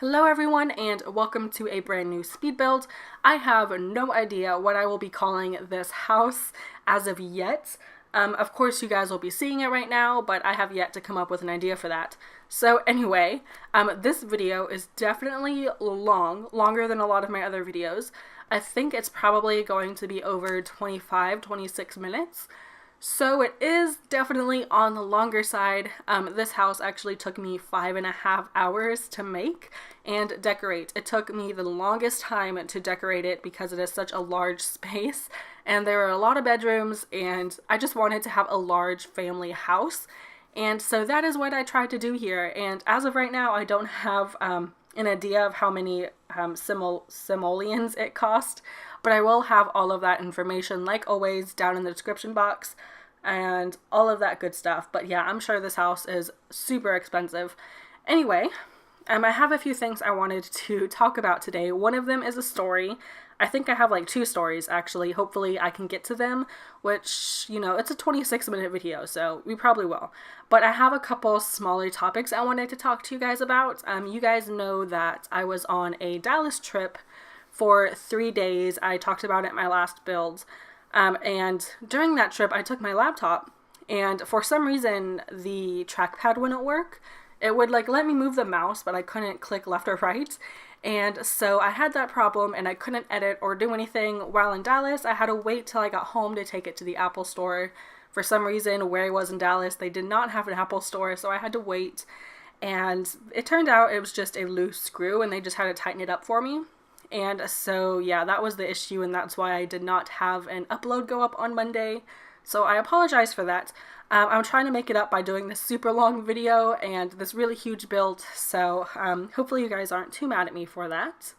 Hello everyone and welcome to a brand new speed build. I have no idea what I will be calling this house as of yet. Of course you guys will be seeing it right now, but I have yet to come up with an idea for that. So anyway, this video is definitely longer than a lot of my other videos. I think it's probably going to be over 26 minutes. So it is definitely on the longer side. This house actually took me 5.5 hours to make and decorate. It took me the longest time to decorate it because it is such a large space and there are a lot of bedrooms and I just wanted to have a large family house. And so that is what I tried to do here. And as of right now, I don't have an idea of how many simoleons it cost, but I will have all of that information, like always, down in the description box and all of that good stuff. But yeah, I'm sure this house is super expensive. Anyway, I have a few things I wanted to talk about today. One of them is a story. I think I have like 2 stories actually. Hopefully I can get to them, which, you know, it's a 26-minute video, so we probably will. But I have a couple smaller topics I wanted to talk to you guys about. You guys know that I was on a Dallas trip for 3 days. I talked about it in my last build. And during that trip, I took my laptop, and for some reason, the trackpad wouldn't work. It would like let me move the mouse, but I couldn't click left or right. And so I had that problem and I couldn't edit or do anything while in Dallas. I had to wait till I got home to take it to the Apple store. For some reason, where I was in Dallas, they did not have an Apple store, so I had to wait. And it turned out it was just a loose screw and they just had to tighten it up for me. And so yeah, that was the issue, and that's why I did not have an upload go up on Monday. So I apologize for that. I'm trying to make it up by doing this super long video and this really huge build, so hopefully you guys aren't too mad at me for that.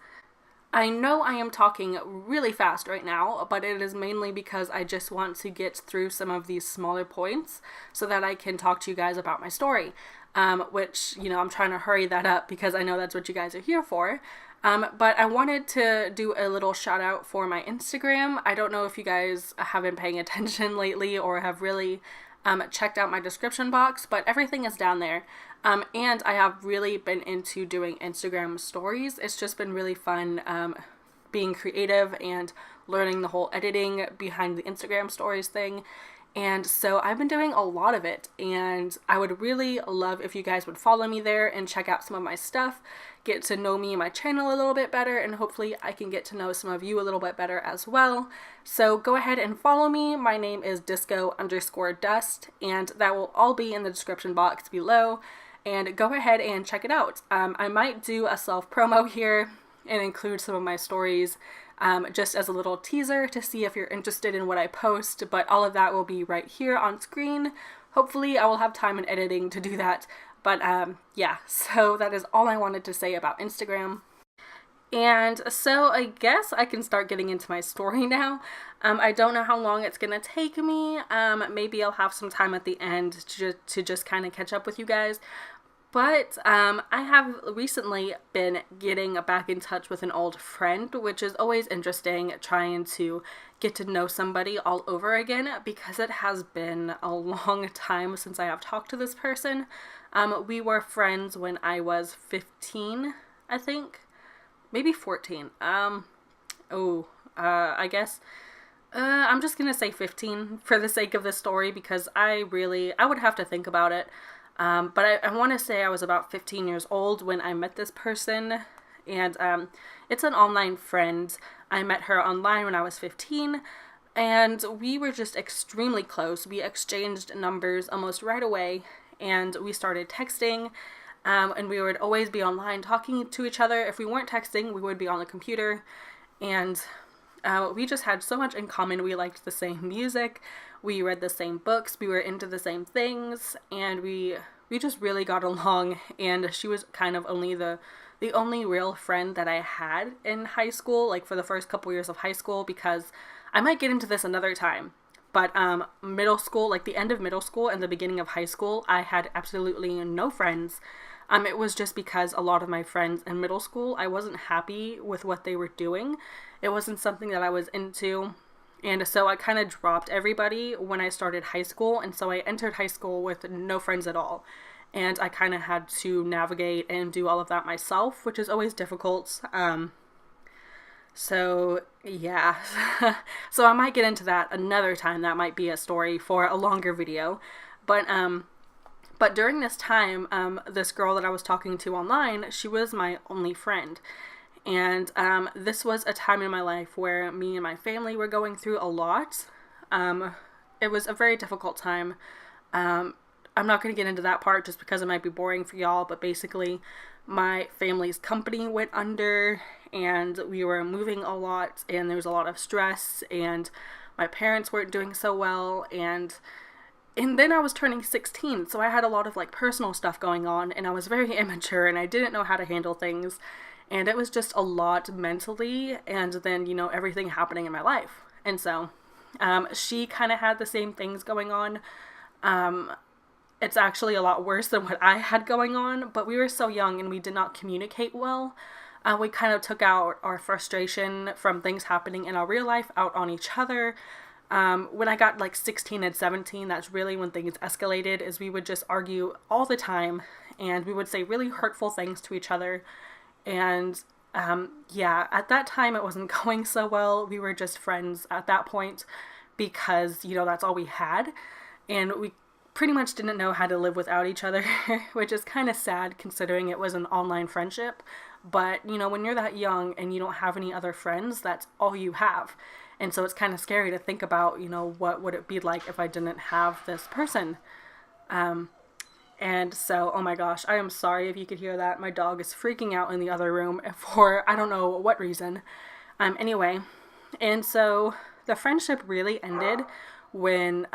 I know I am talking really fast right now, but it is mainly because I just want to get through some of these smaller points so that I can talk to you guys about my story, which, you know, I'm trying to hurry that up because I know that's what you guys are here for. But I wanted to do a little shout out for my Instagram. I don't know if you guys have been paying attention lately or have really checked out my description box, but everything is down there. And I have really been into doing Instagram stories. It's just been really fun being creative and learning the whole editing behind the Instagram stories thing. And so I've been doing a lot of it, and I would really love if you guys would follow me there and check out some of my stuff, get to know me and my channel a little bit better, and hopefully I can get to know some of you a little bit better as well. So go ahead and follow me. My name is disco_dust, and that will all be in the description box below, and go ahead and check it out. I might do a self-promo here and include some of my stories just as a little teaser to see if you're interested in what I post, but all of that will be right here on screen. Hopefully I will have time in editing to do that, but yeah, so that is all I wanted to say about Instagram. And so I guess I can start getting into my story now. I don't know how long it's gonna take me. Maybe I'll have some time at the end to just kind of catch up with you guys. But I have recently been getting back in touch with an old friend, which is always interesting, trying to get to know somebody all over again because it has been a long time since I have talked to this person. We were friends when I was 15, I think. Maybe 14. I guess I'm just gonna say 15 for the sake of this story because I would have to think about it. But I want to say I was about 15 years old when I met this person, and it's an online friend. I met her online when I was 15, and we were just extremely close. We exchanged numbers almost right away, and we started texting, and we would always be online talking to each other. If we weren't texting, we would be on the computer, and we just had so much in common. We liked the same music, we read the same books, we were into the same things, and we just really got along. And she was kind of only the only real friend that I had in high school, like for the first couple years of high school, because I might get into this another time, but middle school, like the end of middle school and the beginning of high school, I had absolutely no friends. It was just because a lot of my friends in middle school, I wasn't happy with what they were doing. It wasn't something that I was into. And so I kind of dropped everybody when I started high school. And so I entered high school with no friends at all. and I kind of had to navigate and do all of that myself, which is always difficult. So yeah, so I might get into that another time. That might be a story for a longer video, but during this time, this girl that I was talking to online, she was my only friend. And this was a time in my life where me and my family were going through a lot. It was a very difficult time. I'm not going to get into that part just because it might be boring for y'all, but basically my family's company went under and we were moving a lot and there was a lot of stress and my parents weren't doing so well, and then I was turning 16, so I had a lot of like personal stuff going on and I was very immature and I didn't know how to handle things, and it was just a lot mentally, and then, you know, everything happening in my life. And so she kind of had the same things going on. It's actually a lot worse than what I had going on, but we were so young and we did not communicate well. We kind of took out our frustration from things happening in our real life out on each other. When I got like 16 and 17, that's really when things escalated, is we would just argue all the time and we would say really hurtful things to each other. And yeah, at that time it wasn't going so well. We were just friends at that point because, you know, that's all we had. And we pretty much didn't know how to live without each other, which is kind of sad considering it was an online friendship. But, you know, when you're that young and you don't have any other friends, that's all you have. And so it's kind of scary to think about, you know, what would it be like if I didn't have this person. And so, oh my gosh, I am sorry if you could hear that. My dog is freaking out in the other room for I don't know what reason. Anyway, and so the friendship really ended when,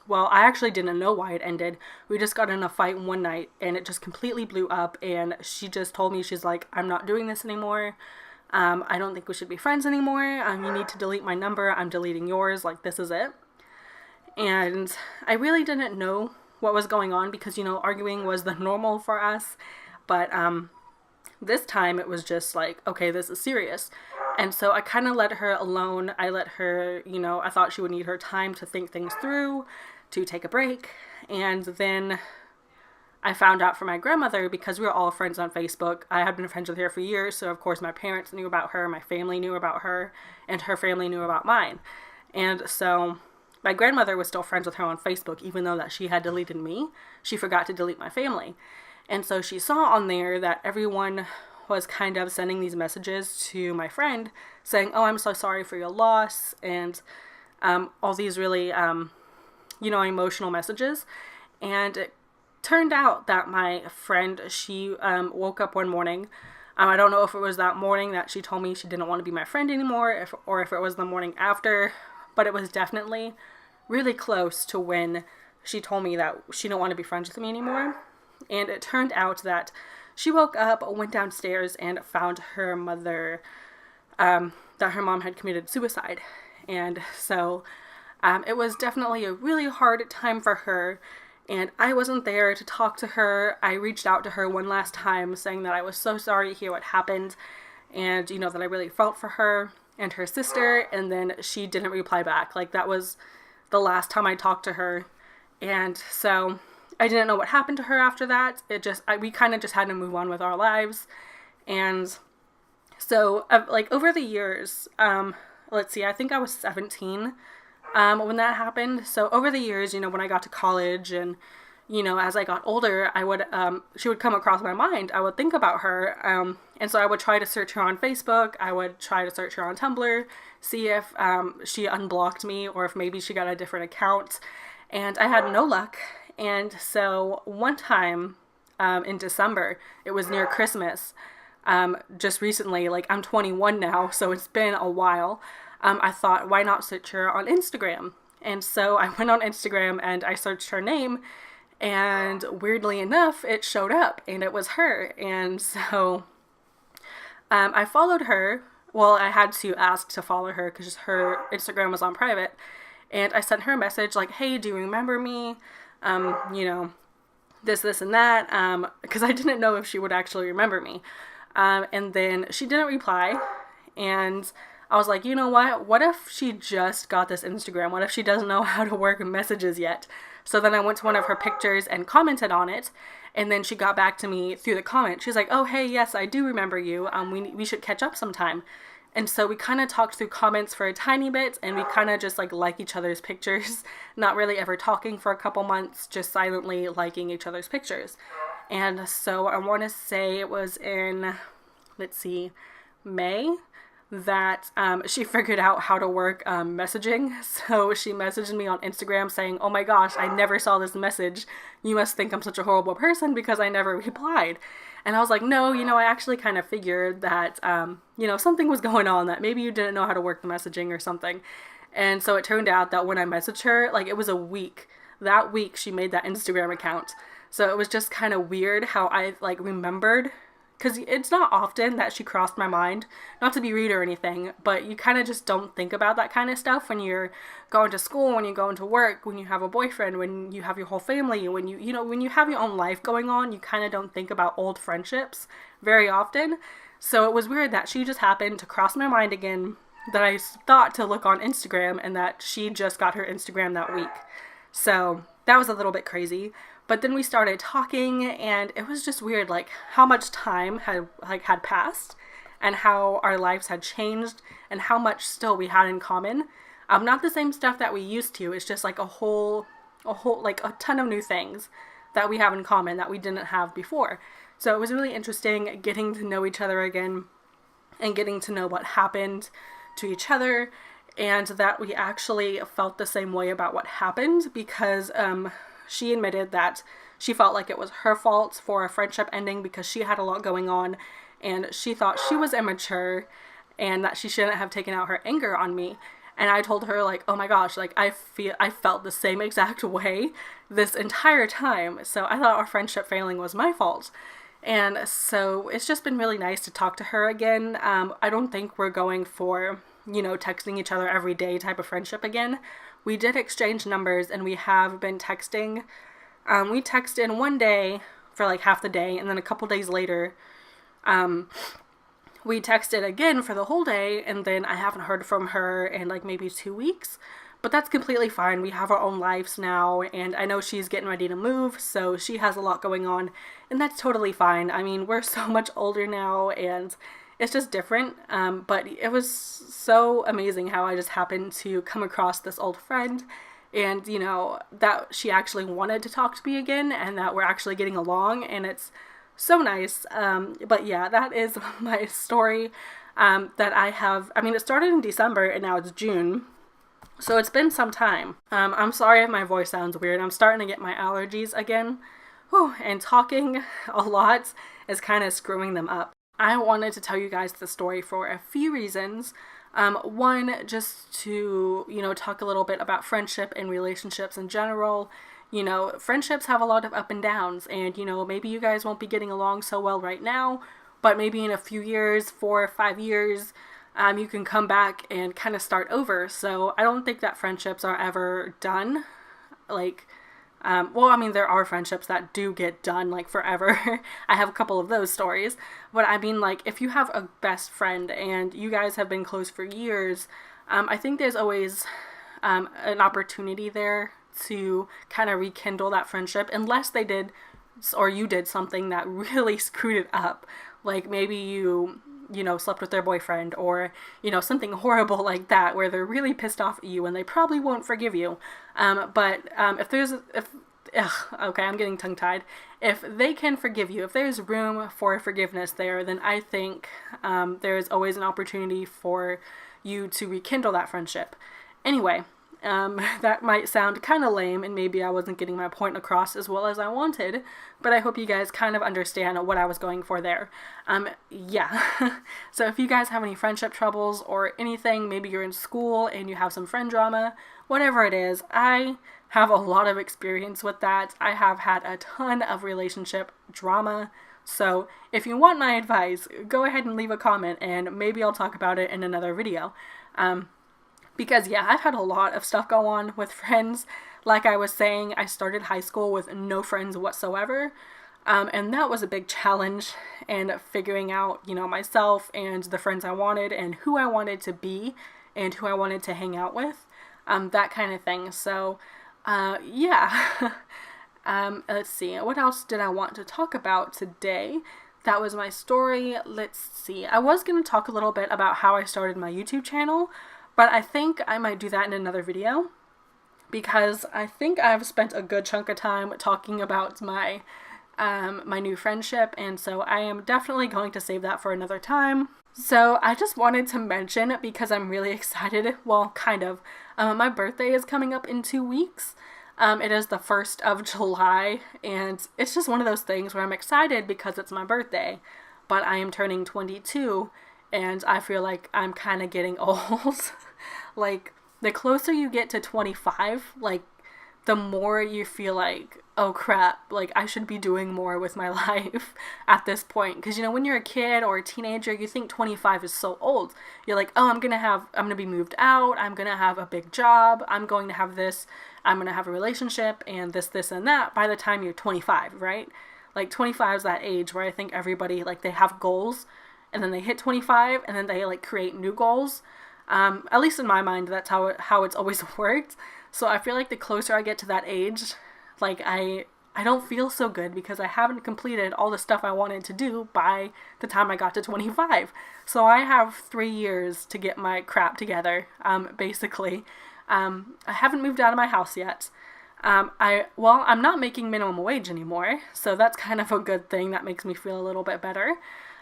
well, I actually didn't know why it ended. We just got in a fight one night and it just completely blew up, and she just told me, she's like, I'm not doing this anymore. I don't think we should be friends anymore. You need to delete my number. I'm deleting yours. Like, this is it. And I really didn't know what was going on because, you know, arguing was the normal for us. But this time it was just like, okay, this is serious. And so I kind of let her alone. I let her, you know, I thought she would need her time to think things through, to take a break. And then I found out from my grandmother, because we were all friends on Facebook. I had been friends with her for years, so of course my parents knew about her, my family knew about her, and her family knew about mine. And so my grandmother was still friends with her on Facebook, even though that she had deleted me. She forgot to delete my family. And so she saw on there that everyone was kind of sending these messages to my friend saying, oh, I'm so sorry for your loss, and all these really, you know, emotional messages. And it turned out that my friend, she woke up one morning. I don't know if it was that morning that she told me she didn't want to be my friend anymore, or if it was the morning after, but it was definitely really close to when she told me that she didn't want to be friends with me anymore. And it turned out that she woke up, went downstairs, and found her mother, that her mom had committed suicide. And so it was definitely a really hard time for her. And I wasn't there to talk to her. I reached out to her one last time saying that I was so sorry to hear what happened, and, you know, that I really felt for her and her sister, and then she didn't reply back. Like, that was the last time I talked to her. And so I didn't know what happened to her after that. We kind of just had to move on with our lives. And so, like, over the years, let's see, I think I was 17 when that happened. So over the years, you know, when I got to college and, you know, as I got older, I would, she would come across my mind. I would think about her. And so I would try to search her on Facebook. I would try to search her on Tumblr, see if she unblocked me or if maybe she got a different account. And I had no luck. And so one time in December, it was near Christmas, just recently, like, I'm 21 now, so it's been a while. I thought, why not search her on Instagram? And so I went on Instagram and I searched her name, and weirdly enough, it showed up and it was her. And so I followed her. Well, I had to ask to follow her because her Instagram was on private. And I sent her a message like, hey, do you remember me? You know, this, and that, because I didn't know if she would actually remember me. And then she didn't reply. And I was like, you know what if she just got this Instagram? What if she doesn't know how to work messages yet? So then I went to one of her pictures and commented on it, and then she got back to me through the comment. She's like, oh, hey, yes, I do remember you. We should catch up sometime. And so we kind of talked through comments for a tiny bit, and we kind of just like each other's pictures, not really ever talking for a couple months, just silently liking each other's pictures. And so I want to say it was in, let's see, May, that she figured out how to work messaging. So she messaged me on Instagram saying, oh my gosh, I never saw this message. You must think I'm such a horrible person because I never replied. And I was like, no, I actually kind of figured that, something was going on, that maybe you didn't know how to work the messaging or something. And so it turned out that when I messaged her, like, it was a week. That week she made that Instagram account. So it was just kind of weird how I remembered, because it's not often that she crossed my mind, not to be rude or anything, but you kind of just don't think about that kind of stuff when you're going to school, when you're going to work, when you have a boyfriend, when you have your whole family, when you have your own life going on, you kind of don't think about old friendships very often. So it was weird that she just happened to cross my mind again, that I thought to look on Instagram, and that she just got her Instagram that week. So that was a little bit crazy. But then we started talking, and it was just weird, how much time had passed, and how our lives had changed, and how much still we had in common. Not the same stuff that we used to. It's just a ton of new things that we have in common that we didn't have before. So it was really interesting getting to know each other again, and getting to know what happened to each other, and that we actually felt the same way about what happened, because she admitted that she felt like it was her fault for a friendship ending because she had a lot going on, and she thought she was immature and that she shouldn't have taken out her anger on me. And I told her, oh my gosh, I felt the same exact way this entire time. So I thought our friendship failing was my fault. And so it's just been really nice to talk to her again. I don't think we're going for, texting each other every day type of friendship again. We did exchange numbers, and we have been texting. We texted one day for half the day, and then a couple days later, we texted again for the whole day, and then I haven't heard from her in maybe 2 weeks. But that's completely fine. We have our own lives now, and I know she's getting ready to move, so she has a lot going on, and that's totally fine. I mean, we're so much older now, and it's just different, but it was so amazing how I just happened to come across this old friend, and, that she actually wanted to talk to me again, and that we're actually getting along, and it's so nice. But yeah, that is my story that I have. I mean, it started in December, and now it's June, so it's been some time. I'm sorry if my voice sounds weird. I'm starting to get my allergies again, and talking a lot is kind of screwing them up. I wanted to tell you guys the story for a few reasons. One, just to, talk a little bit about friendship and relationships in general. Friendships have a lot of up and downs, and, maybe you guys won't be getting along so well right now, but maybe in a few years, 4 or 5 years, you can come back and kind of start over. So I don't think that friendships are ever done. There are friendships that do get done forever. I have a couple of those stories, but I mean, if you have a best friend and you guys have been close for years, I think there's always an opportunity there to kind of rekindle that friendship, unless they did, or you did something that really screwed it up. Maybe you slept with their boyfriend, or, something horrible like that, where they're really pissed off at you and they probably won't forgive you. Okay, I'm getting tongue-tied. If they can forgive you, if there's room for forgiveness there, then I think there's always an opportunity for you to rekindle that friendship. Anyway, that might sound kind of lame, and maybe I wasn't getting my point across as well as I wanted, but I hope you guys kind of understand what I was going for there. Yeah. So if you guys have any friendship troubles or anything, maybe you're in school and you have some friend drama, whatever it is, I have a lot of experience with that. I have had a ton of relationship drama. So if you want my advice, go ahead and leave a comment, and maybe I'll talk about it in another video. Because yeah, I've had a lot of stuff go on with friends. Like I was saying, I started high school with no friends whatsoever. And that was a big challenge, and figuring out, you know, myself and the friends I wanted and who I wanted to be and who I wanted to hang out with, that kind of thing. So, yeah. Let's see, what else did I want to talk about today? That was my story. Let's see. I was going to talk a little bit about how I started my YouTube channel, but I think I might do that in another video, because I think I've spent a good chunk of time talking about my my new friendship, and so I am definitely going to save that for another time. So I just wanted to mention, because I'm really excited, well, kind of, my birthday is coming up in 2 weeks. It is the 1st of July, and it's just one of those things where I'm excited because it's my birthday, but I am turning 22, and I feel like I'm kind of getting old. Like, the closer you get to 25, like, the more you feel like, oh crap, like, I should be doing more with my life at this point. Because, you know, when you're a kid or a teenager, you think 25 is so old. You're like, oh, I'm gonna be moved out, I'm gonna have a big job, I'm going to have this, I'm gonna have a relationship, and this, and that by the time you're 25, right? Like, 25 is that age where I think everybody, like, they have goals, and then they hit 25, and then they, like, create new goals. At least in my mind, that's how it's always worked. So I feel like the closer I get to that age, like, I don't feel so good because I haven't completed all the stuff I wanted to do by the time I got to 25. So I have 3 years to get my crap together, basically. I haven't moved out of my house yet. I'm not making minimum wage anymore, so that's kind of a good thing. That makes me feel a little bit better.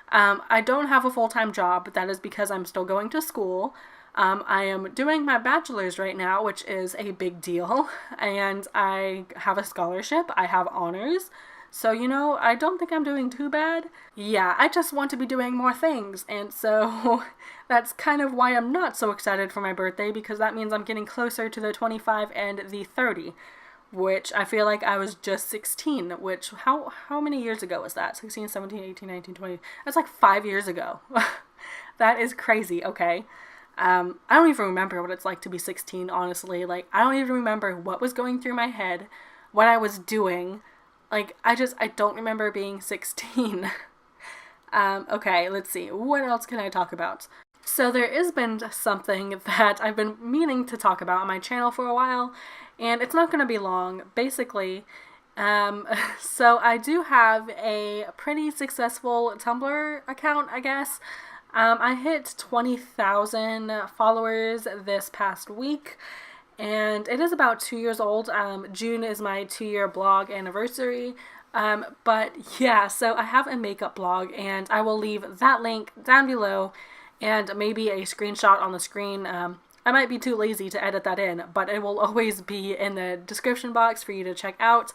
I don't have a full-time job, but that is because I'm still going to school. I am doing my bachelor's right now, which is a big deal, and I have a scholarship, I have honors, so, you know, I don't think I'm doing too bad. Yeah, I just want to be doing more things, and so that's kind of why I'm not so excited for my birthday, because that means I'm getting closer to the 25 and the 30, which I feel like I was just 16, which, how many years ago was that? 16, 17, 18, 19, 20, that's like 5 years ago. That is crazy, okay? I don't even remember what it's like to be 16, honestly. Like, I don't even remember what was going through my head, what I was doing. Like, I don't remember being 16. Okay, let's see. What else can I talk about? So there has been something that I've been meaning to talk about on my channel for a while, and it's not going to be long. Basically, so I do have a pretty successful Tumblr account, I guess. I hit 20,000 followers this past week, and it is about 2 years old. June is my 2-year blog anniversary. But yeah, so I have a makeup blog, and I will leave that link down below and maybe a screenshot on the screen. I might be too lazy to edit that in, but it will always be in the description box for you to check out.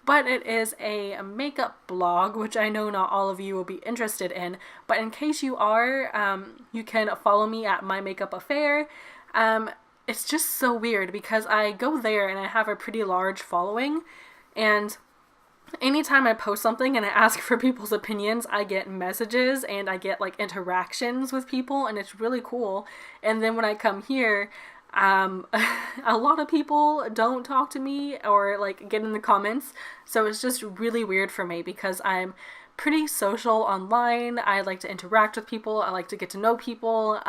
But it is a makeup blog, which I know not all of you will be interested in, but in case you are, you can follow me at MyMakeupAffair. It's just so weird because I go there and I have a pretty large following, and anytime I post something and I ask for people's opinions, I get messages and I get, like, interactions with people, and it's really cool. And then when I come here, a lot of people don't talk to me or, like, get in the comments, so it's just really weird for me because I'm pretty social online. I like to interact with people, I like to get to know people,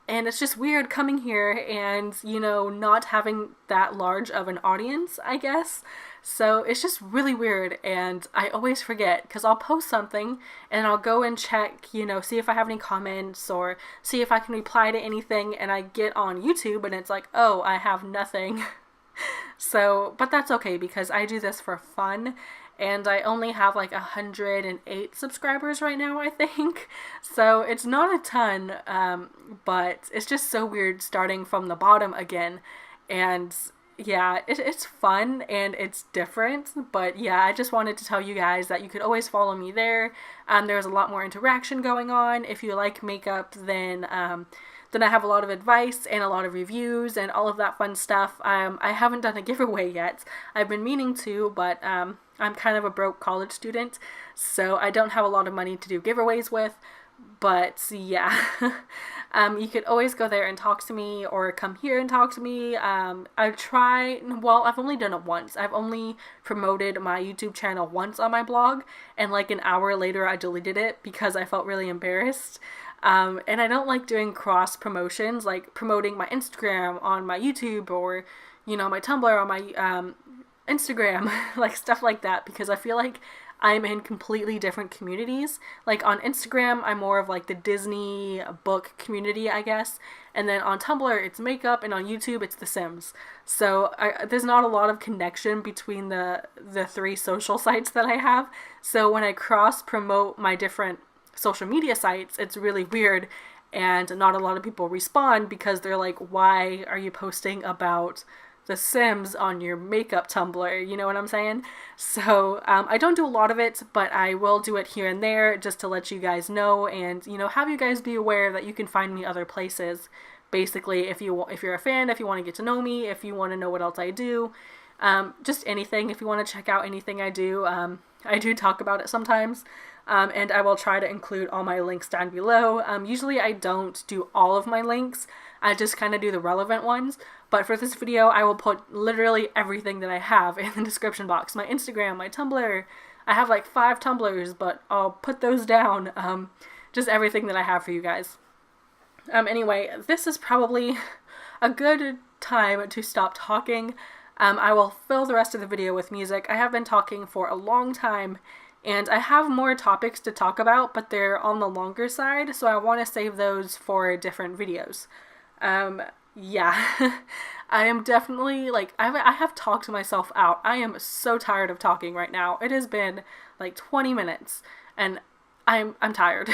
and it's just weird coming here and, you know, not having that large of an audience, I guess. So it's just really weird, and I always forget because I'll post something and I'll go and check, you know, see if I have any comments or see if I can reply to anything, and I get on YouTube and it's like, oh, I have nothing. So, but that's okay because I do this for fun, and I only have like 108 subscribers right now, I think. So it's not a ton, but it's just so weird starting from the bottom again. And yeah, it's fun and it's different, but yeah, I just wanted to tell you guys that you could always follow me there. There's a lot more interaction going on. If you like makeup, then I have a lot of advice and a lot of reviews and all of that fun stuff. I haven't done a giveaway yet. I've been meaning to, but I'm kind of a broke college student, so I don't have a lot of money to do giveaways with. But yeah, you could always go there and talk to me, or come here and talk to me. I've only done it once. I've only promoted my YouTube channel once on my blog, and like an hour later I deleted it because I felt really embarrassed. And I don't like doing cross promotions, like promoting my Instagram on my YouTube, or, you know, my Tumblr on my Instagram, like stuff like that, because I feel like I'm in completely different communities. Like on Instagram, I'm more of like the Disney book community, I guess. And then on Tumblr, it's makeup, and on YouTube, it's The Sims. So there's not a lot of connection between the three social sites that I have. So when I cross promote my different social media sites, it's really weird, and not a lot of people respond because they're like, why are you posting about The Sims on your makeup Tumblr? You know what I'm saying? So I don't do a lot of it, but I will do it here and there just to let you guys know, and, you know, have you guys be aware that you can find me other places. Basically, if you're a fan, if you want to get to know me, if you want to know what else I do, just anything. If you want to check out anything I do talk about it sometimes. And I will try to include all my links down below. Usually I don't do all of my links. I just kind of do the relevant ones. But for this video, I will put literally everything that I have in the description box. My Instagram, my Tumblr. I have like 5 Tumblrs, but I'll put those down. Just everything that I have for you guys. Anyway, this is probably a good time to stop talking. I will fill the rest of the video with music. I have been talking for a long time, and I have more topics to talk about, but they're on the longer side, so I want to save those for different videos. Yeah, I am definitely, like, I have talked myself out. I am so tired of talking right now. It has been like 20 minutes, and I'm tired.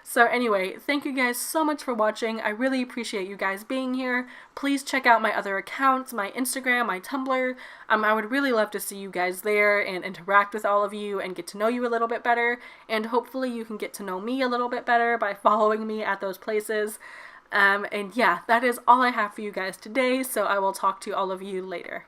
So anyway, thank you guys so much for watching. I really appreciate you guys being here. Please check out my other accounts, my Instagram, my Tumblr. I would really love to see you guys there and interact with all of you and get to know you a little bit better. And hopefully you can get to know me a little bit better by following me at those places. And yeah, that is all I have for you guys today. So I will talk to all of you later.